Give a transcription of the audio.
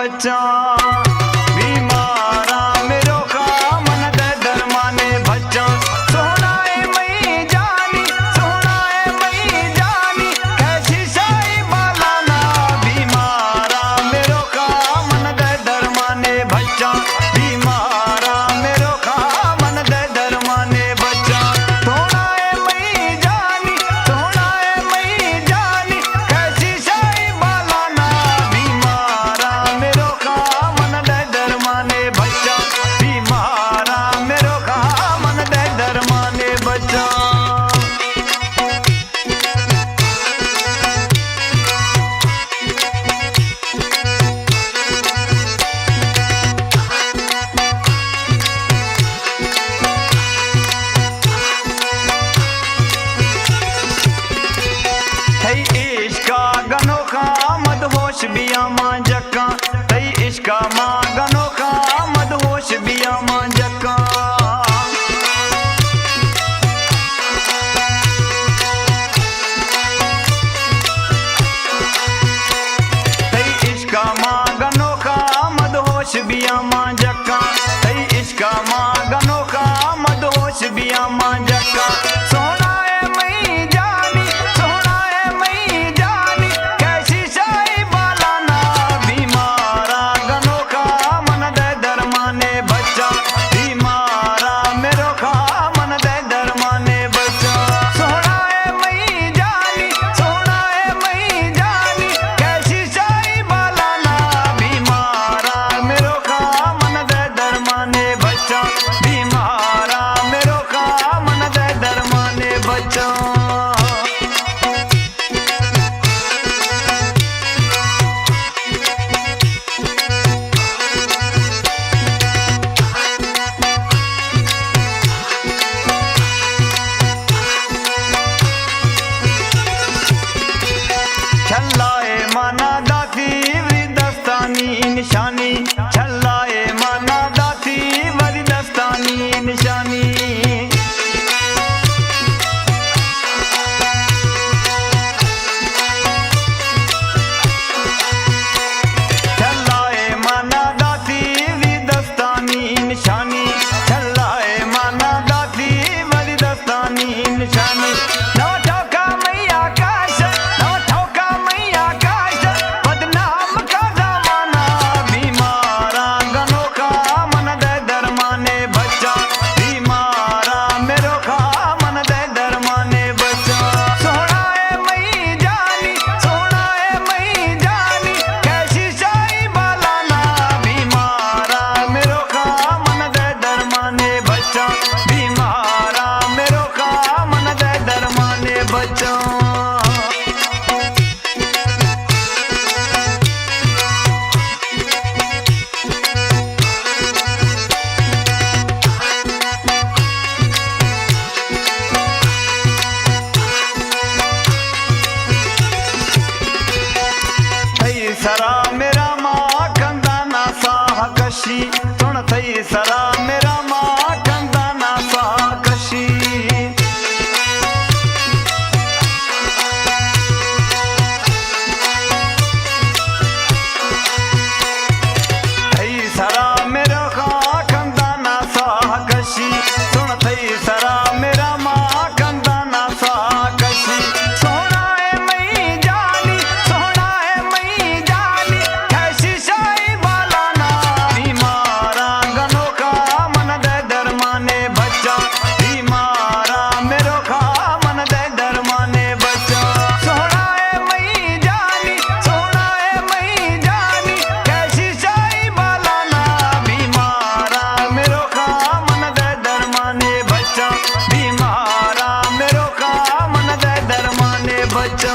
बच्चा बीमारा मेरो का मन दे दरमाने बच्चा सोहनाए मई जानी सोहनाए मई जानी कैसी साई बालाना बीमारा मेरो का मन दे दरमाने बच्चा बीमारा मेरो का मन दे दरमाने बच्चा सोहनाए मई जानी सोहनाए मई जानी कैसी साई बालाना बीमारा मेरो का मन दे दरमाने बच्चा बीमारा मेरो का मन दे दरमाने बच्चा इश्का गनो का मदहोश बिया मां जक्का तई इश्का मां गनो का मदहोश बिया मां जक्का तई इश्का मां गनो का मदहोश बिया मां जक्का तई इश्का मां गनो का मदहोश बिया मां जक्का सोहनाए मई जानी सोहनाए मई जानी कैसी साई बालाना बीमारा गनो का मन दे दरमाने बच्चा बीमारा मेरो का मन दे दरमाने बच्चा सोहनाए मई जानी सोहनाए मई जानी कैसी साई बालाना बीमारा मेरो का मन दे दरमाने बच्चा बीमारा मेरो का मन दे दरमाने बच्चा छल्लाए माना दाती वृदस्तानी निशानी छल्लाए माना दाती वृदस्तानी निशानी छल्लाए माना दाती वृदस्तानी निशानी छल्लाए माना दाती वृदस्तानी निशानी नौ ठोका मैया आकाश नौ ठोका मैया आकाश बदनाम का जमाना बीमारा गनो का मन दे दरमाने बच्चा बीमारा मेरो का मन दे दरमाने बच्चा सोहनाए मई जानी सोहनाए मई जानी कैसी साई बालाना बीमारा मेरो का मन दे दरमाने बच्चा बीमारा मेरो का मन दे दरमाने बच्चा थई सरा मेरा मां कंदा ना साह कशी सुन थई सरा मेरा मां कंदा ना साह कशी थई सरा मेरा का कंदा ना साह कशी सुन थई सरा मेरा मां कंदा ना साह कशी सोहनाए मई जानी सोहनाए मई जानी कैसी साई बालाना बीमारा गनो का मन दे दरमाने बच्चा बीमारा मेरो का मन दे दरमाने बच्चा सोहनाए मई जानी सोहनाए मई जानी कैसी साई बालाना बीमारा मेरो का मन दे दरमाने बच्चा बीमारा मेरो का मन दे दरमाने बच्चा